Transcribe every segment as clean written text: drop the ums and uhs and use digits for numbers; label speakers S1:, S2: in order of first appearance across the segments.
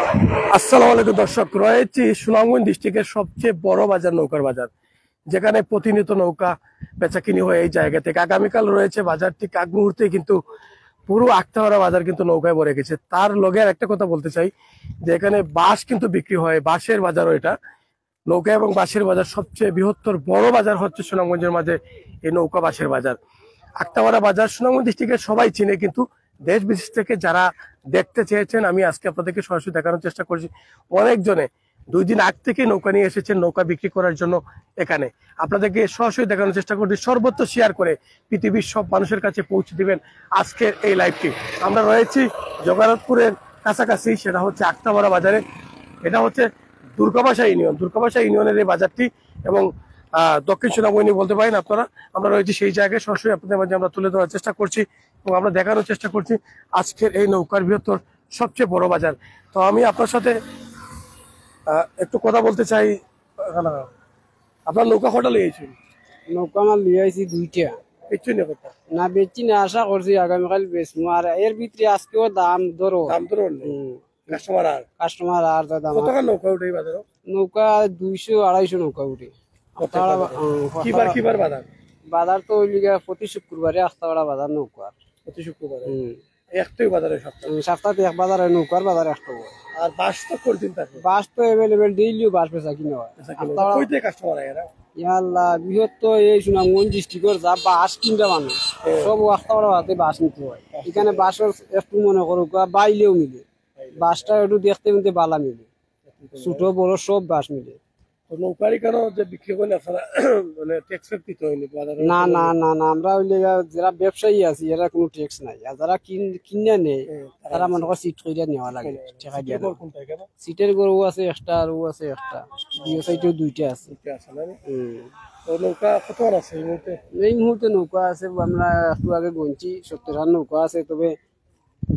S1: আসসালামু আলাইকুম দর্শক, রয়েছি সুনামগঞ্জ ডিস্ট্রিক্টের সবচেয়ে বড় বাজার নৌকার বাজার, যেখানে প্রতিনিয়ত নৌকা বেচাকিনি হয় এই জায়গা থেকে। আগামীকাল রয়েছে বাজার, ঠিক আগ মুহূর্তে কিন্তু পুরো আটটাওয়ারা বাজার কিন্তু নৌকায় ভরে গেছে। তার লগে একটা কথা বলতে চাই যে এখানে বাঁশ কিন্তু বিক্রি হয়, বাঁশের বাজারও এটা। নৌকা এবং বাঁশের বাজার সবচেয়ে বৃহত্তর বড় বাজার হচ্ছে সুনামগঞ্জের মাঝে এই নৌকা বাঁশের বাজার। আটটাওয়ারা বাজার সুনামগঞ্জ ডিস্ট্রিক্টের সবাই চিনে, কিন্তু দেশ বিদেশ থেকে যারা দেখতে চেয়েছেন আমি আজকে আপনাদেরকে সরাসরি দেখানোর চেষ্টা করছি। অনেকজনে 2 দিন আগ থেকে নৌকা নিয়ে এসেছেন নৌকা বিক্রি করার জন্য এখানে। আপনাদেরকে সরাসরি দেখানোর চেষ্টা করছি, সর্বত্র শেয়ার করে পৃথিবীর সব মানুষের কাছে পৌঁছে দিবেন আজকের এই লাইভটি। আমরা রয়েছি জগন্নাথপুরের কাছাকাছি, সেটা হচ্ছে আটটাওয়ারা বাজারে। এটা হচ্ছে দুর্গাবাসা ইউনিয়নের এই বাজারটি, এবং দক্ষিণ সুনামগঞ্জ বলতে পারেন আপনারা। আমরা রয়েছি সেই জায়গায়, সরাসরি আপনাদের মাঝে আমরা তুলে ধরার চেষ্টা করছি এবং আমরা দেখানোর চেষ্টা করছি আজকের এই নৌকার বৃহত্তর সবচেয়ে বড় বাজার। তো আমি আপনার সাথে একটু কথা বলতে চাই। আপনার নৌকা কটা লিয়েছেন?
S2: নৌকা আমার লিয়ে আইছি 2টা।
S1: বেচছেন না কটা?
S2: না বেচছি না, আশা করছি আগামীকাল বেচবো। আর এর ভিতরে আজকেও দাম ধরো কাস্টমার আর দাম।
S1: কত টাকা নৌকা উঠে বাজারে?
S2: নৌকা 200-250 নৌকা উঠে।
S1: কিবার বাজার?
S2: বাজার তো ওই লিগে প্রতি শুক্রবারে আস্তাওয়াড়া বাজার নৌকার।
S1: প্রতি শুক্রবারে একটাই বাজারে?
S2: সপ্তাহে এক বাজারে নৌকার বাজার একটা।
S1: আর বাস তো কোনদিন থাকে?
S2: বাস তো এভেলেবেল, ডেইলিও বাস বেচা কিনা হয়। আল্লাহ বৃহত্তর এই সুনামগঞ্জ ডিস্ট্রিক্টের যা বাস কিনবে মানুষ সব আস্তাওয়াড়া হাতে বাস নিতে হয়। এখানে বাসের একটু মনে করো বাইলেও মিলে, বাসটা একটু দেখতে মিলতে বালা মিলে, ছোট বড় সব বাস মিলে।
S1: নৌকারি কেন যে বিক্রি করেন আপনারা, মানে ট্যাক্স দিতে হয়নি?
S2: না না না না, আমরা ওই যারা ব্যবসায়ী আছি এরা কোনো ট্যাক্স নাই। আর যারা কিনে নেয় তারা মনে করে সিট করে নেওয়া লাগে, টাকা দিয়ে। সিটের গরু আছে একটা, আর ও আছে একটা, দুই সাইডেও 2টা আছে।
S1: নৌকা কত আছে এই মুহূর্তে?
S2: এই মুহূর্তে নৌকা আছে আমরা একটু আগে গুনছি 70 নৌকা আছে। তবে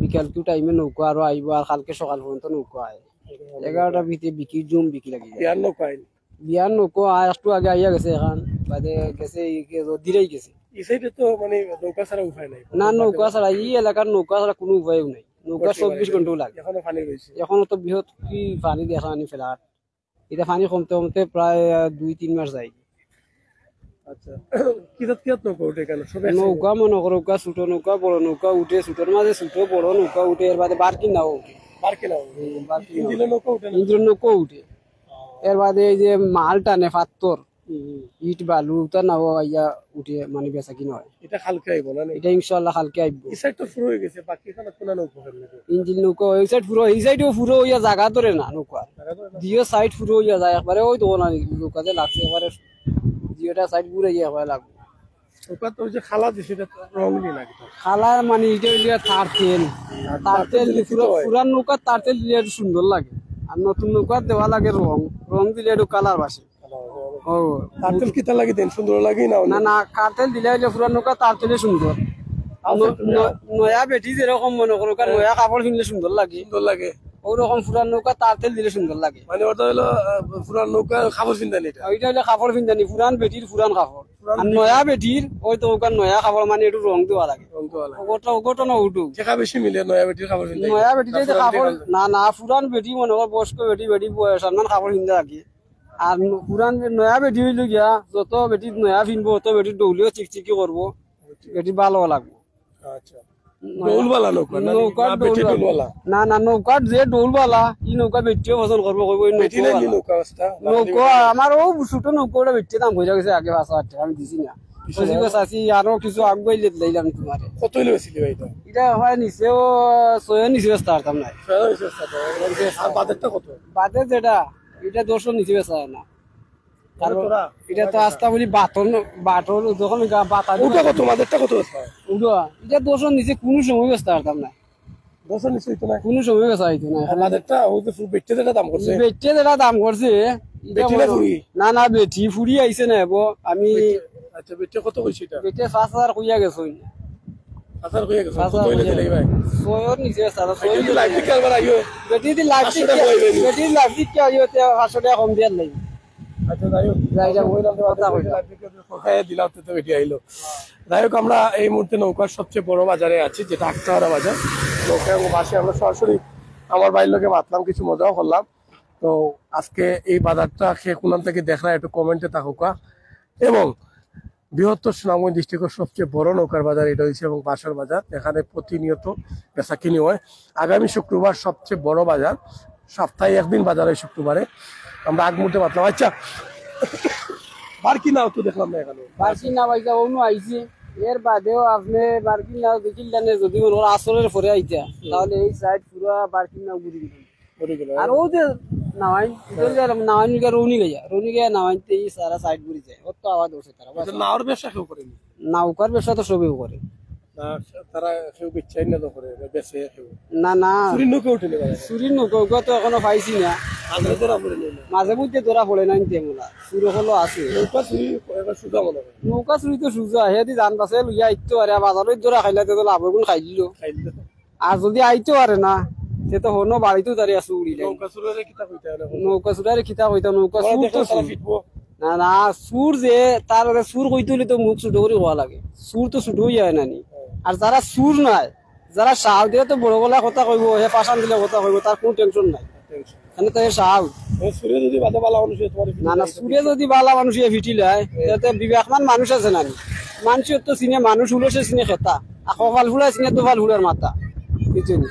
S2: বিকাল টু টাইমে নৌকা আরো আইব, আর কালকে সকাল পর্যন্ত নৌকা আয়। 11টার ভিতরে বিক্রি জুম বিক্রি লাগে। বিয়ার নৌকা একটু আগে আইয়া গেছে, এখন বাদে গেছে দিলেই গেছে।
S1: এই সাইডে তো মানে নৌকা ছাড়া উপায় নাই।
S2: না নৌকা ছাড়া এই এলাকার নৌকা ছাড়া কোনো উপায়ও নাই। নৌকা 24 ঘন্টাও লাগে।
S1: এখনো পানি রয়েছে? এখনো
S2: তো বৃহৎ কি পানি দেখা আনি ফেলার, এটা পানি কমতে কমতে প্রায় 2-3 মাস যায়।
S1: আচ্ছা, কিজাত নৌকা উঠে কেন?
S2: নৌকা মনে করো ছোট নৌকা বড় নৌকা উঠে, ছোটর মাঝে ছোট বড় নৌকা উঠে, এর বাদে বারকি নাও উঠে। ইঞ্জিন নৌকা উঠে। এর বাদে এই যে মাল টানে পাথর ইট বালু তা নাও আইয়া উঠে, মানে বেচা কিনা হয়।
S1: এটা কালকে আইব না?
S2: এটা ইনশাআল্লাহ কালকে আইব।
S1: এই সাইড তো শুরু হয়ে গেছে, বাকি খানা কোন নৌকা?
S2: ইঞ্জিন নৌকা ওই সাইড পুরো, এই সাইডও পুরো হইয়া জায়গা ধরে না নৌকা, দুই সাইড পুরো হইয়া যায় একবারে। ওই তো না নৌকাতে লাগছে একবারে, দুইটা সাইড পুরো ইয়া হয়ে লাগবে।
S1: নৌকা তো যে খালা দিছে এটা রং নি লাগে।
S2: খালা মানে এটা হইয়া তার তেল পুরান নৌকা তার তেল দিলে সুন্দর লাগে। আর নতুন নৌকা দেওয়া লাগে রং দিলে একটু কালার বাসে। ও
S1: কার্টেল কিতা লাগি দেন? সুন্দর লাগে না?
S2: না না, কার্টেল দিলে পুরান নৌকা তার তেলে সুন্দর। নয়া বেটি যেরকম মনে করো, নয়া কাপড় কিনলে সুন্দর লাগে, ওরকম পুরান নৌকা তার তেল দিলে সুন্দর লাগে।
S1: মানে ওটা হলো পুরান নৌকা কাপড় পিন্ধানি?
S2: ওইটা হলো কাপড় পিন্ধানি, পুরান বেটির পুরান কাপড়। আর নয়া বেটির ওই তো নয়া কাপড়, মানে একটু রং দেওয়া লাগে। ঘটনা উঠুক বেশি মিলে নয়া বেটির কাপড়। নয়া বেটির কাপড় না না, পুরান বেটি মনে কর বয়স্ক বেটি বয়স কাপড় পিন্ধা রাখি। আর পুরান নয়া বেটি হইল গিয়া যত বেটি নয়া পিনবো তত বেটির দৌলিও চিকচিকি করবো, বেটি ভালো লাগবে। না না, নৌকার যে ডোলবালা ই নৌকা বেটিও পছন্দ করবো। নৌকা আমার ও ছোট নৌকা বেটির দাম হয়ে গেছে আগে 5,000 টাকা আমি দিছি না। আরো কিছু আগুয়াই লাইলাম তোমার। কত এটা হয় নিচে ও 6 নিচে বেচতে পারতাম না। বাজেট যেটা এটা 200 নিচে বেচা হয় না। এটা তো আস্তা বলি বাটর যখন বাতা এটা 200 নিচে কোনো সময় বেচতে পারতাম না। 200 নিচে কোনো সময় বেচা হইতো না। বেটে যেটা দাম করছে না না, বেটি ফুরি আইছে না এবো আমি।
S1: আচ্ছা, বেটে কত কইছি?
S2: বেটে 5,000 কইয়া গেছে।
S1: 5,000 কইয়া গেছে? কত হইলে দিলাই ভাই? 6 নিচে সারা 6 দি লাইভ দিক করবার আইও। বেটি দি লাইভ দিক কি আইও তে 500 টাকা কম দিয়ার নাই। আচ্ছা যাই হইলাম তো কথা কইলা দিলাম তো বেটি আইলো। যাই হোক, আমরা এই মুহূর্তে নৌকার সবচেয়ে বড় বাজারে আছি, যেটা আটটাওয়ারা বাজার। নৌকা এবং বাসে আমরা সরাসরি আমার ভাইয়ের লোকে মাতলাম, কিছু মজাও করলাম। তো আজকে এই বাজারটা সে কোনাম থেকে দেখলাম, একটু কমেন্টে থাকুকা। এবং বৃহত্তর সুনামগঞ্জ ডিস্ট্রিক্টের সবচেয়ে বড় নৌকার বাজার এটা হয়েছে, এবং বাসার বাজার, এখানে প্রতিনিয়ত বেচা কিনি হয়। আগামী শুক্রবার সবচেয়ে বড় বাজার, সপ্তাহে একদিন বাজার হয় শুক্রবারে। আমরা আগ মুহূর্তে পাতলাম। আচ্ছা, বারকি নাও তো দেখলাম না এখানে,
S2: বার্কি না বাইকা অন্য আইছে, এর বাদেও আপনি বার্কি নাও দেখিল জানে, যদি মনে করো আসরের পরে আইতা তাহলে এই সাইড পুরা বার্কি নাও ঘুরি গেল। আর ও যে নাওয়াইন নাওয়াইন রৌনি গিয়া নাওয়াইনতে এই সারা সাইড ঘুরি যায়, ওর তো আওয়াজ উঠছে। তারা
S1: নাওর ব্যবসা কেউ করেনি,
S2: নৌকার ব্যবসা তো সবই করে
S1: তারা কেউ বেচাই না করে বেচে কেউ
S2: না না
S1: চুরির নৌকা উঠেনি,
S2: চুরির নৌকা তো এখনো পাইছি না, মাঝে মধ্যে ধরা পড়ে না তেমনা চুরি হলো আছে।
S1: নৌকা চুরি সোজা মনে হয়,
S2: নৌকা চুরি তো সোজা, সিহঁতি জান বাছে লইয়া আইতো আরে বাজাৰত ধরা খাইলে তো লাভ গুণ খাই দিল। আর যদি আইতো আরে না সে তো হনো বাড়িতেও দাঁড়িয়ে আছে উড়ি যায়।
S1: নৌকা চুরারে কিতা কইতা,
S2: নৌকা চুরারে কিতা কইতা, নৌকা চুর তো না না চুর যে তার চুর কইতে হলে তো মুখ ছুটো করে হওয়া লাগে, চুর তো ছুটো যায় নানি। আর যারা চুর নাই, যারা সাহস দিলে তো বড় গলা কথা কইব, হে পাশান দিলে কথা কইব, তার কোনো টেনশন নাই। এখানে তো সাহস না না, চুরে যদি বালা মানুষ ফিটিলায় তাতে বিবেকমান মানুষ আছে নানি। মানুষের তো চিনে মানুষ হুলছে চিনে খেতা, আকৌ ভাল হুলা চিনে তো ভাল হুলার মাথা বুঝছেন।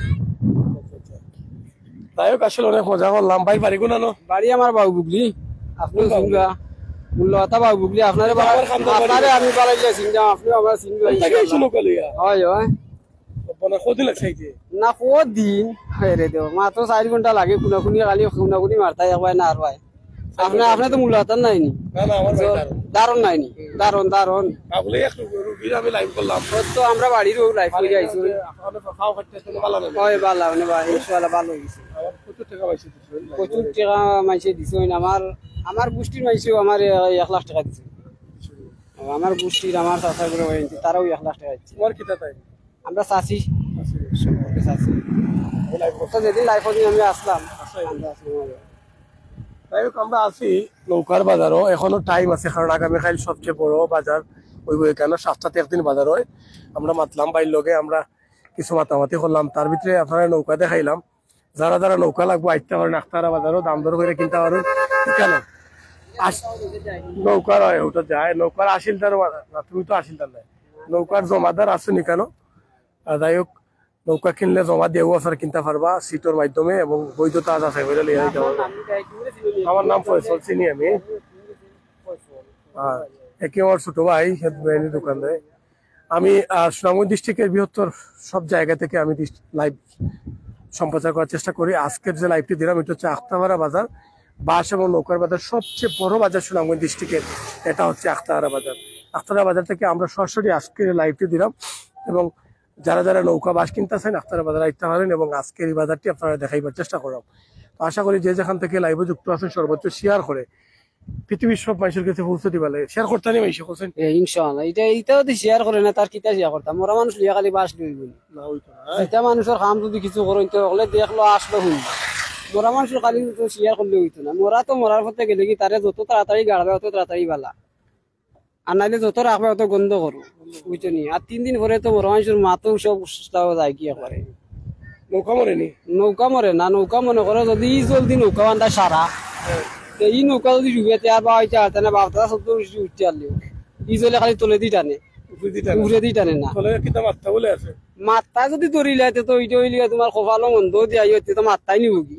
S1: তাইও আসলে অনেক মজা করলাম। ভাই বাড়ি কোন আনো?
S2: বাড়ি আমার বাবু বুগলি, আপনি চিনবা মূল্যতা বাবু বুগলি, আপনারে আপনারে আমি বাড়াইলে চিনলাম, আপনিও আমার চিনবা। হয় হয় না কদিন রে দেব, মাত্র 4 ঘন্টা লাগে। খুনাখুনি খালি খুনাখুনি মারতাই একবার না আর ভাই। আপনি তো মূল্যতার নাইনি, দারুন নাইনি, দারুন দারুন তো আমরা বাড়ির লাইফ করে আইছি। হয় ভালো মানে ভাই ইনশাআল্লাহ ভালো হইছে। প্রচুর টাকা মাইছে দিছে, আমার গোষ্ঠীর মাইছেও আমার 1 লাখ টাকা দিছে। আমার গোষ্ঠীর আমার চাচা করে হইছে, তারাও 1 লাখ টাকা দিচ্ছে।
S1: তোমার কিটা তাই
S2: আমরা চাচি যেদিন লাইফ আমি আসলাম।
S1: যাই হোক, আমরা আছি নৌকার বাজারও, এখনো টাইম আছে, কারণ আগামীকাল সবচেয়ে বড় বাজার ওই কেন সপ্তাহে একদিন বাজার হয়। আমরা মাতলাম বাইর লগে, আমরা কিছু মাতামাতি করলাম, তার ভিতরে আপনারা নৌকা দেখাইলাম। যারা যারা নৌকা লাগবো আইতে পারেন, আখতারা বাজারও দাম দর করে কিনতে পারেন। কেন নৌকার হয় ওটা যায়, নৌকার আসিলদার, তুমি তো আসিলদার নাই, নৌকার জমাদার আসুনি কেন। যাই হোক, নৌকা কিনলে জমা দিয়ে আর কিনতে পারবা সিটোর মাধ্যমে, এবং বৈধতা আছে। আমার নাম ফয়সল, চিনি আমি, একে আমার ছোট ভাই দোকান দেয়। আমি সুনামগঞ্জ ডিস্ট্রিক্টের বৃহত্তর সব জায়গা থেকে আমি লাইভ সম্প্রচার করার চেষ্টা করি। আজকের যে লাইভটি দিলাম এটা হচ্ছে আখতাহারা বাজার, বাস এবং নৌকার বাজার সবচেয়ে বড় বাজার সুনামগঞ্জ ডিস্ট্রিক্টের, এটা হচ্ছে আখতাহারা বাজার। আখতাহারা বাজার থেকে আমরা সরাসরি আজকের লাইভটি দিলাম, এবং যারা যারা নৌকা বাস কিনতেছেন আখতাহারা বাজার আইতে পারেন, এবং আজকের এই বাজারটি আপনারা দেখাইবার চেষ্টা করলাম। তো আশা করি যে যেখান থেকে লাইভে যুক্ত আছেন সর্বোচ্চ শেয়ার করে পৃথিবীর সব মানুষের কাছে পৌঁছে দিবা লাগে। শেয়ার করতে নেই মাইসে করছেন
S2: ইনশাআল্লাহ, এটাও যদি শেয়ার করে না তার কিতা শেয়ার করতাম। মোরা মানুষ লিয়া খালি বাস লইব না, এটা মানুষের কাম যদি কিছু করেন তো হলে দেখলো আসলো শুন। মোরা মানুষের খালি তো শেয়ার করলে হইতো না। মোরা তো মরার পথে গেলে কি তারে যত তাড়াতাড়ি গাড়বে অত তাড়াতাড়ি বালা, আর নাইলে যত রাখবে অত গন্ধ করো বুঝছো নি। আর 3 দিন পরে তো মোরা মানুষের মাতো সব যায় কি করে।
S1: নৌকা মরে নি,
S2: নৌকা মরে না, নৌকা মনে করো যদি জলদি নৌকা বান্ধা সারা, এই নৌকা যদি ডুবে আর বা হইতে আরতে না বাপটা সব উঠতে আনলেও ই জলে খালি তলে দি টানে, উড়ে দি টানে না। মাত্রা যদি ধরি লাইতে তো ওইটা হইলে তোমার কপালও মন্দ দিয়া হইতে তো মাত্রাই নিব কি।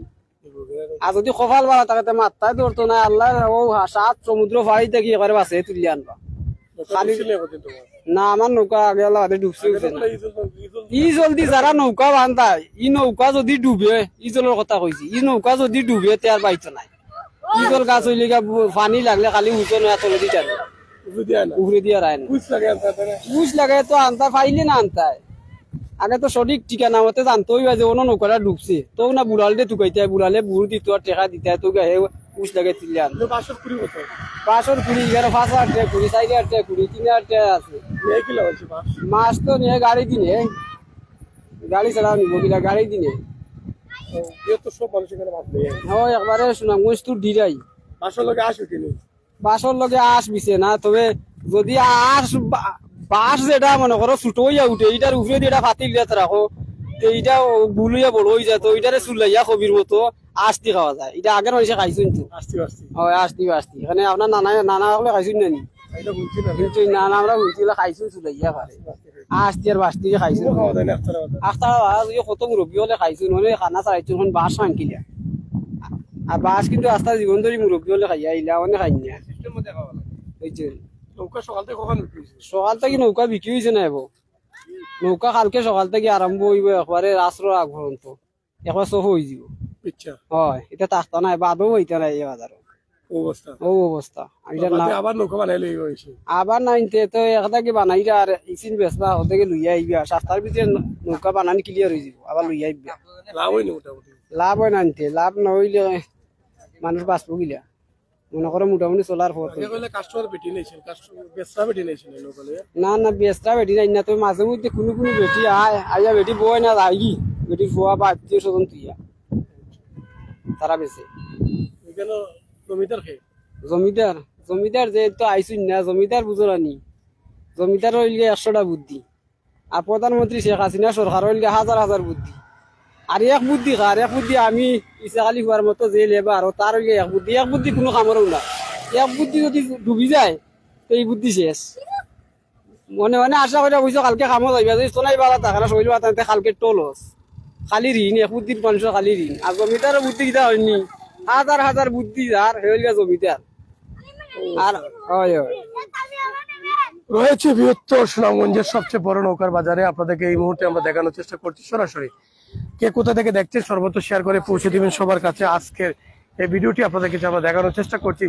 S2: আর যদি কপাল বাড়া থাকে মাত্রাই ধরতো না, আল্লাহ ও 7 সমুদ্র ফাড়িতে কি করে বাসে তুলি আনবা। না আমার নৌকা আগে আল্লাহ ডুবছে ই জলদি যারা নৌকা বান্ধায়, ই নৌকা যদি ডুবে, ই জলের কথা কইছি, ই নৌকা যদি ডুবে তার বাইতো নাই। ই জল গাছ হইলে পানি লাগলে খালি উঁচু নয়া তলে দি টানে, উড়ে দিয়ে রায় না। বুঝ লাগে তো আনতা পাইলে না আনতায়। আগে তো সঠিক ঠিকানা মতে জানতো যে অন্য নৌকাটা ডুবছে, তো না বুড়ালে টুকাইতে, বুড়ালে বুড় দিত আর টেকা দিতে, তো উস লাগে তিলে আন 500 কুড়ি 5,000 টাকা কুড়ি 4,000 টাকা কুড়ি 3,000 টাকা আছে। মাছ তো নিয়ে গাড়ি দিনে, গাড়ি চালাও নিব কিনা গাড়ি দিনে একবারে সুনামগঞ্জ তোর দিরাই বাসর লগে আস বিছে না। তবে যদি আস বাস যেটা মনে করো ছোট হইয়া উঠে, এটার উপরে যেটা ফাতিল রাখো এইটা বুলুইয়া বড় হয়ে যায় তো ওইটারে চুলাইয়া কবির মতো আস্তি খাওয়া যায়। এটা আগের মানুষে খাইছেন তো আস্তি আস্তি এখানে আপনার নানা হলে খাইছেন না নি কিন্তু নানা আমরা হইছিল খাইছো চুলাইয়া পারে আস্তি আর বাস্তি খাইছো আখতারা কত মুরব্বী হলে খাইছো নহলে খানা চাইছো এখন বাস আনকিলা আর বাস কিন্তু আস্তা জীবন ধরি মুরব্বী হলে খাইয়া আইলা অনেক খাই না সকাল থেকে নৌকা বিক্রি হয়েছে না এবার নৌকা কালকে সকাল থেকে আরম্ভ হইব একবারে রাস্তার আগ পর্যন্ত একবার চফ হয়ে যাব হয় এটা তাকতা নাই বাদও হইতে নাই এই বাজার অবস্থা আবার নাইতে তো একদাকে বানাই আর ইসিন বেসবা ওদেরকে লইয়া আইবি আর রাস্তার ভিতরে নৌকা বানানি ক্লিয়ার হয়ে যাব আবার লইয়া আইবি লাভ হয় নাইতে লাভ নহইলে মানুষ বাঁচবো গিলা মনে করো মোটামুটি চলার পর না না বেচরা বেটি নাই না তো মাঝে মধ্যে কোনো কোনো বেটি আইয়া বেটি বই না যাই বেটির ফুয়া বা আত্মীয় স্বজন তুইয়া তারা বেছে জমিদার জমিদার যে তো আইসুন না জমিদার বুঝো রানি জমিদার হইলে 100টা বুদ্ধি আর প্রধানমন্ত্রী শেখ হাসিনা সরকার হইলে হাজার হাজার বুদ্ধি আর এক বুদ্ধি আমি ইসাখালি হওয়ার মতো যে লেবার তার হইলে এক বুদ্ধি কোনো কামরও না এক বুদ্ধি যদি ডুবি যায় তো এই বুদ্ধি শেষ মনে মনে আশা করে বুঝছো কালকে কামত যাইবা যদি সোনাই বালা টাকা শৈল তাতে কালকে টোলস খালি ঋণ এক বুদ্ধির মানুষের খালি ঋণ আর জমিদারের বুদ্ধি কিটা হয়নি হাজার হাজার বুদ্ধি যার হইলে জমিদার আর হয়
S1: রয়েছে বৃহত্তর সুনামগঞ্জের সবচেয়ে বড় নৌকার বাজারে আপনাদেরকে এই মুহূর্তে আমরা দেখানোর চেষ্টা করছি সরাসরি। কে কোথা থেকে দেখছেন সর্বত্র শেয়ার করে পৌঁছে দিবেন সবার কাছে। আজকের এই ভিডিওটি আপনাদেরকে আমরা দেখানোর চেষ্টা করছি।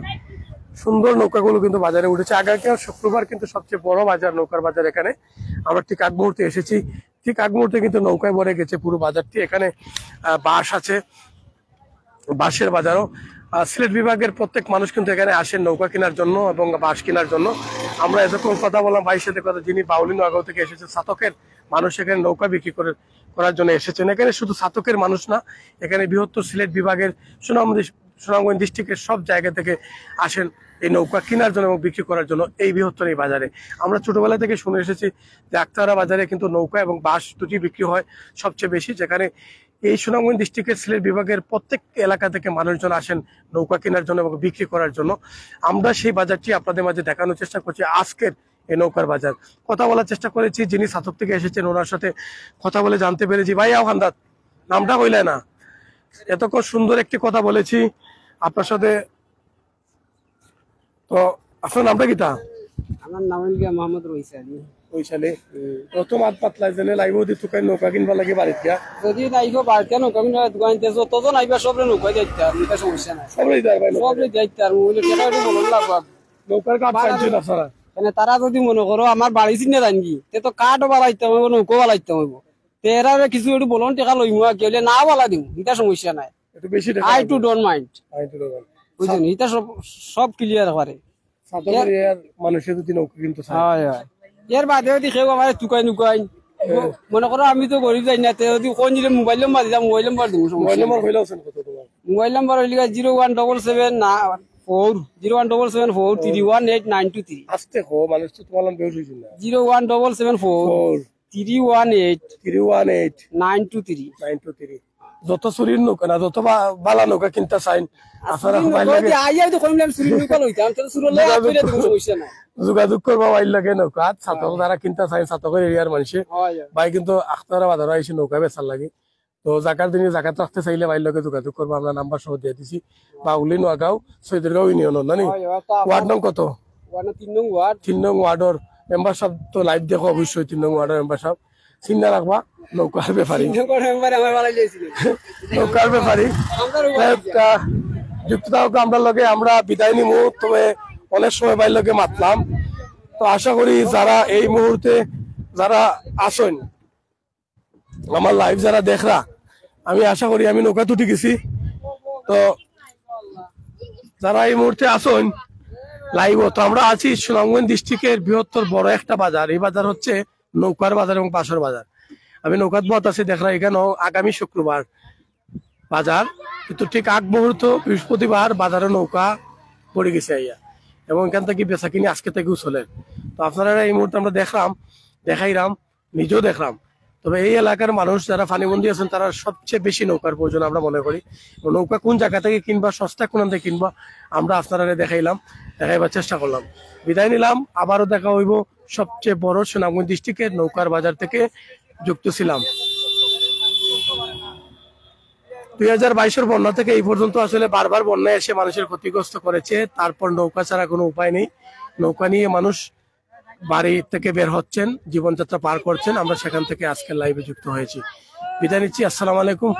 S1: সুন্দর নৌকাগুলো কিন্তু বাজারে উঠেছে। আগামী শুক্রবার কিন্তু সবচেয়ে বড় বাজার নৌকার বাজার এখানে আমরা ঠিক আগ মুহূর্তে এসেছি। ঠিক আগ মুহূর্তে কিন্তু নৌকায় ভরে গেছে পুরো বাজারটি। এখানে বাঁশ আছে, বাঁশের বাজারও। সিলেট বিভাগের প্রত্যেক মানুষ কিন্তু এখানে আসেন নৌকা কেনার জন্য এবং বাঁশ কেনার জন্য। আমরা এতক্ষণ কথা বললাম ভাইয়ের সাথে কথা, যিনি বাউলি নগাঁও থেকে এসেছেন। ছাতকের মানুষ এখানে নৌকা বিক্রি করার জন্য এসেছেন। এখানে শুধু ছাতকের মানুষ না, এখানে বৃহত্তর সিলেট বিভাগের সুনামগঞ্জ ডিস্ট্রিক্টের সব জায়গা থেকে আসেন এই নৌকা কেনার জন্য এবং বিক্রি করার জন্য এই বৃহত্তর এই বাজারে। আমরা ছোটবেলা থেকে শুনে এসেছি যে আক্তারা বাজারে কিন্তু নৌকা এবং বাঁশ দুটি বিক্রি হয় সবচেয়ে বেশি, যেখানে এই সুনামগঞ্জ ডিস্ট্রিক্টের সিলেট বিভাগের প্রত্যেক এলাকা থেকে মানুষজন আসেন নৌকা কেনার জন্য এবং বিক্রি করার জন্য। আমরা সেই বাজারটি আপনাদের মাঝে দেখানোর চেষ্টা করছি। আজকের এই নৌকার বাজার কথা বলার চেষ্টা করেছি, যিনি ছাতক থেকে এসেছেন ওনার সাথে কথা বলে জানতে পেরেছি। ভাই আওহান্দাত নামটা কইলে না, এতক্ষণ সুন্দর একটি কথা বলেছি আপনার সাথে। তো আপনার নামটা কিটা?
S2: আমার নাম মোহাম্মদ রইসালি।
S1: প্রথম হাত পাতলাই জেনে লাইব দি তুকাই নৌকা কিনবা লাগে বাড়িতে গিয়া
S2: যদি নাইগো বাড়িতে নৌকা কিনবা দোকানতে যতজন আইবা সবরে নৌকা যাইতা এটা সমস্যা নাই সবরে যাইতা আর মূল্য টাকা একটু বলন লাগবা
S1: নৌকার কাট চাইছে না সারা
S2: মানে তারা যদি মনে করো আমার বাড়ি চিনে জানগি তে তো কাটও বালাইতে হইব নৌকা বালাইতে হইব তেরারে কিছু একটু বলন টাকা লইমু গেলে না বালা দিম এটা সমস্যা নাই
S1: একটু বেশি টাকা
S2: আই টু ডোন্ট মাইন্ড বুঝছেন এটা সব ক্লিয়ার করে
S1: সাতকের এর মানুষের যদি নৌকা কিনতে চায়
S2: হয় হয় এর বাদে যদি কেউ আমার তুকাই নুকাই মনে করো আমি তো গরিব যাই না যদি কোন দিলে মোবাইল নাম্বার দিলাম মোবাইল নাম্বার দিব
S1: মোবাইল নাম্বার হইলো আছে কত তোমার
S2: মোবাইল নাম্বার হইলো 01774 না 01774318923
S1: আস্তে কো মানুষ তো তোমার নাম বেউজ হইছে না
S2: 01774318923
S1: যত চুরির নৌকা না যত বালা নৌকা কিনতে চাইন আপনারা মোবাইল লাগে
S2: আইয়া তো কইলাম চুরির নৌকা লইতাম তো চুরলে কইলে দিব সমস্যা নাই
S1: যোগাযোগ করবা মোবাইল লাগে নৌকা ছাতক যারা কিনতে চাই ছাতকের এরিয়ার মানুষে ভাই কিন্তু আখতারা বাজার আইছে নৌকা বেচার লাগে। তো জাকার দিনে জাকাত রাখতে চাইলে ভাইয়ের লগে যোগাযোগ করবো। আমরা নাম্বার সহ দিয়ে দিছি। বাউলি নোয়াগাঁও সৈদরগাঁও ইউনিয়ন নানি ওয়ার্ড নং কত? 3 নং ওয়ার্ডর মেম্বার সাহেব তো লাইভ দেখো অবশ্যই। 3 নং ওয়ার্ডের মেম্বার সাহেব চিন্তা রাখবা নৌকার ব্যাপারী নৌকার ব্যাপারী যুক্ত থাকো আমরা লগে। আমরা বিদায় নিমু, তবে অনেক সময় ভাইয়ের লগে মাতলাম। তো আশা করি যারা এই মুহূর্তে যারা আসেন আমার লাইভ যারা দেখরা, আমি আশা করি আমি নৌকা তুটি গেছি। তো যারা এই মুহূর্তে আসেন লাইভ, তো আমরা আছি সুনামগঞ্জ ডিস্ট্রিক্টের বৃহত্তর বড় একটা বাজার। এই বাজার হচ্ছে নৌকার বাজার এবং বাঁশের বাজার। আমি নৌকাত বত আছি দেখরা, এখানেও আগামী শুক্রবার বাজার, কিন্তু ঠিক আগ মুহূর্ত বৃহস্পতিবার বাজারে নৌকা পড়ে গেছে আইয়া এবং এখান থেকে বেচা কিনি আজকে থেকেও চলে। তো আপনারা এই মুহূর্তে আমরা দেখাইলাম, নিজেও দেখলাম। তবে এই এলাকার মানুষ যারা ফানিবন্দী আছেন তারা সবচেয়ে বেশি নৌকার প্রয়োজন আমরা মনে করি। নৌকা কোন জায়গা থেকে কিনবা, সস্তা কোন থেকে কিনবা, আমরা আপনারা দেখাইবার চেষ্টা করলাম। বিদায় নিলাম, আবারও দেখা হইব সবচেয়ে বড় সুনামগঞ্জ ডিস্ট্রিক্টের নৌকার বাজার থেকে যুক্ত ছিলাম। 2022-এর বন্যা থেকে এই পর্যন্ত আসলে বারবার বন্যায় এসে মানুষের ক্ষতিগ্রস্ত করেছে। তারপর নৌকা ছাড়া কোনো উপায় নেই, নৌকা নিয়ে মানুষ বাড়ি থেকে বের হচ্ছেন, জীবনযাত্রা পার করছেন। আমরা সেখান থেকে আজকের লাইভে যুক্ত হয়েছি। বিদায় নিচ্ছি, আসসালামু আলাইকুম।